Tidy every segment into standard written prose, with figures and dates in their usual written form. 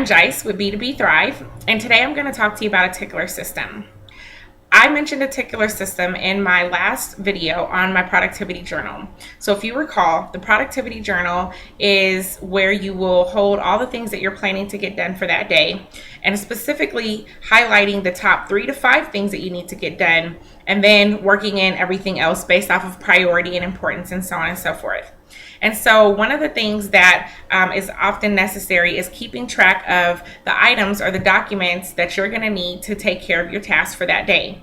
Jice with B2B Thrive, and today I'm going to talk to you about a Tickler system. I mentioned a Tickler system in my last video on my productivity journal. So if you recall, the productivity journal is where you will hold all the things that you're planning to get done for that day, and specifically highlighting the top 3 to 5 things that you need to get done, and then working in everything else based off of priority and importance and so on and so forth. And so one of the things that is often necessary is keeping track of the items or the documents that you're going to need to take care of your tasks for that day.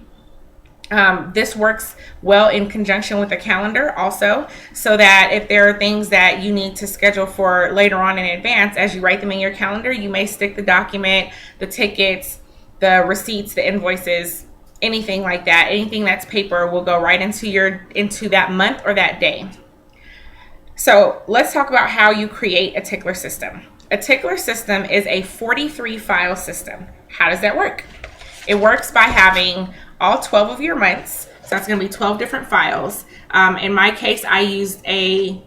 This works well in conjunction with a calendar also, so that if there are things that you need to schedule for later on in advance, as you write them in your calendar, you may stick the document, the tickets, the receipts, the invoices, anything like that. Anything that's paper will go right into that month or that day. So let's talk about how you create a Tickler system. A Tickler system is a 43 file system. How does that work? It works by having all 12 of your months. So that's going to be 12 different files. In my case, I used an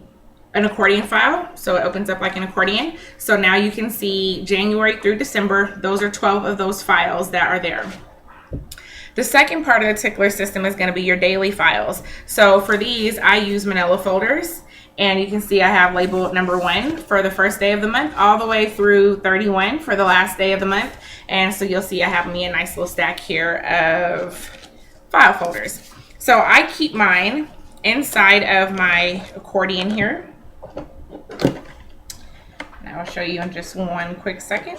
accordion file. So it opens up like an accordion. So now you can see January through December. Those are 12 of those files that are there. The second part of the Tickler system is going to be your daily files. So for these, I use manila folders. And you can see I have labeled number 1 for the first day of the month, all the way through 31 for the last day of the month. And so you'll see I have me a nice little stack here of file folders. So I keep mine inside of my accordion here. And I will show you in just one quick second.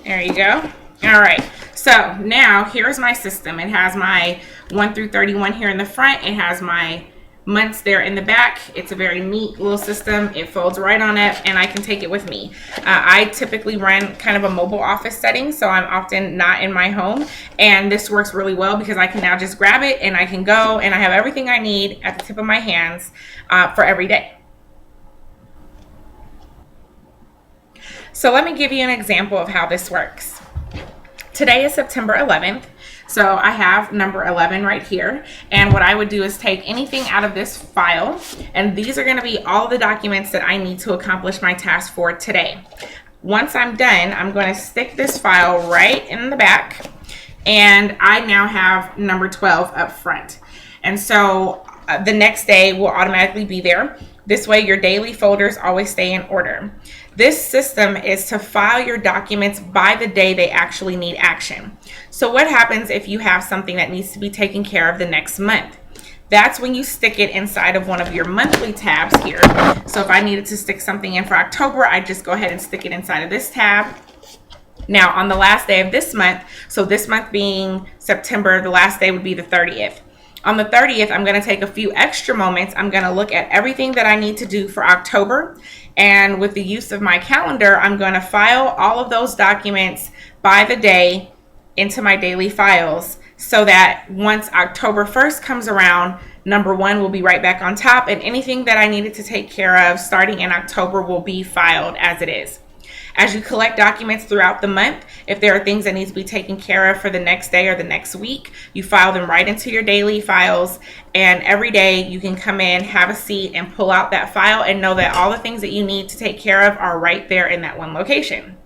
There you go. All right, so now here's my system. It has my 1 through 31 here in the front. It has my months there in the back. It's a very neat little system. It folds right on up and I can take it with me. I typically run kind of a mobile office setting, so I'm often not in my home, and this works really well because I can now just grab it and I can go and I have everything I need at the tip of my hands for every day. So let me give you an example of how this works. Today is September 11th. So I have number 11 right here, and what I would do is take anything out of this file, and these are going to be all the documents that I need to accomplish my task for today. Once I'm done, I'm going to stick this file right in the back, and I now have number 12 up front. And so the next day will automatically be there. This way your daily folders always stay in order. This system is to file your documents by the day they actually need action. So what happens if you have something that needs to be taken care of the next month? That's when you stick it inside of one of your monthly tabs here. So if I needed to stick something in for October, I just go ahead and stick it inside of this tab. Now on the last day of this month, so this month being September, the last day would be the 30th. On the 30th, I'm going to take a few extra moments. I'm going to look at everything that I need to do for October. And with the use of my calendar, I'm going to file all of those documents by the day into my daily files, so that once October 1st comes around, number 1 will be right back on top, and anything that I needed to take care of starting in October will be filed as it is. As you collect documents throughout the month, if there are things that need to be taken care of for the next day or the next week, you file them right into your daily files, and every day you can come in, have a seat, and pull out that file and know that all the things that you need to take care of are right there in that one location.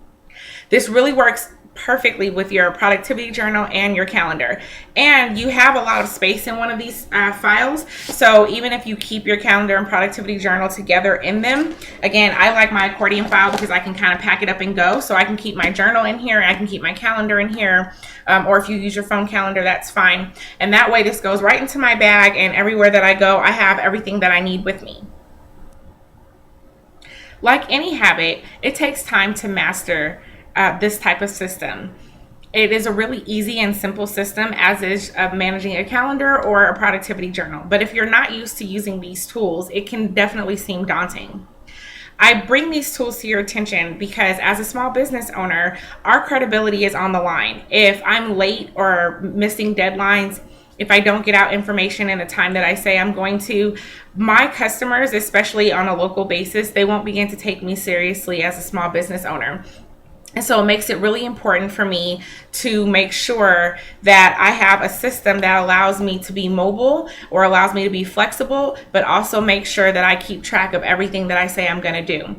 This really works perfectly with your productivity journal and your calendar, and you have a lot of space in one of these files. So even if you keep your calendar and productivity journal together in them, again, I like my accordion file because I can kind of pack it up and go. So I can keep my journal in here, I can keep my calendar in here, or if you use your phone calendar, that's fine. And that way this goes right into my bag, and everywhere that I go, I have everything that I need with me. Like any habit, it takes time to master this type of system. It is a really easy and simple system, as is managing a calendar or a productivity journal. But if you're not used to using these tools, it can definitely seem daunting. I bring these tools to your attention because as a small business owner, our credibility is on the line. If I'm late or missing deadlines, if I don't get out information in the time that I say I'm going to, my customers, especially on a local basis, they won't begin to take me seriously as a small business owner. And so it makes it really important for me to make sure that I have a system that allows me to be mobile or allows me to be flexible, but also make sure that I keep track of everything that I say I'm going to do.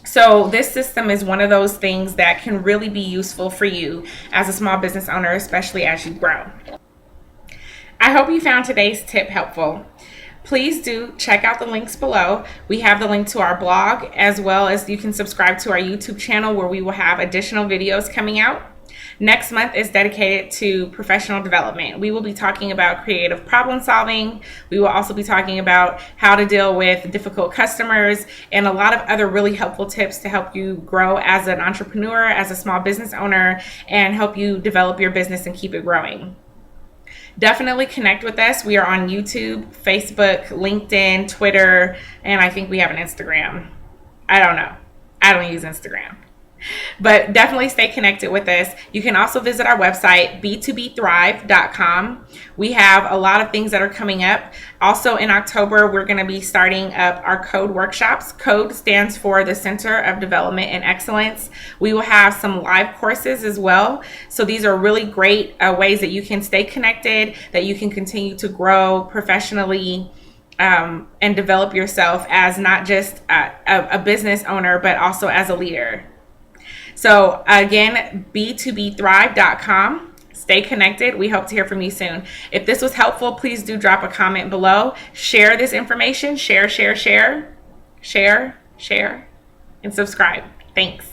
So this system is one of those things that can really be useful for you as a small business owner, especially as you grow. I hope you found today's tip helpful. Please do check out the links below. We have the link to our blog, as well as you can subscribe to our YouTube channel where we will have additional videos coming out. Next month is dedicated to professional development. We will be talking about creative problem solving. We will also be talking about how to deal with difficult customers and a lot of other really helpful tips to help you grow as an entrepreneur, as a small business owner, and help you develop your business and keep it growing. Definitely connect with us. We are on YouTube, Facebook, LinkedIn, Twitter, and I think we have an Instagram. I don't know. I don't use Instagram. But definitely stay connected with us. You can also visit our website, b2bthrive.com. We have a lot of things that are coming up. Also in October, we're going to be starting up our code workshops. Code stands for the Center of Development and Excellence. We will have some live courses as well. So these are really great ways that you can stay connected, that you can continue to grow professionally, and develop yourself as not just a business owner, but also as a leader. So again, b2bthrive.com. Stay connected. We hope to hear from you soon. If this was helpful, please do drop a comment below. Share this information. Share, and subscribe. Thanks.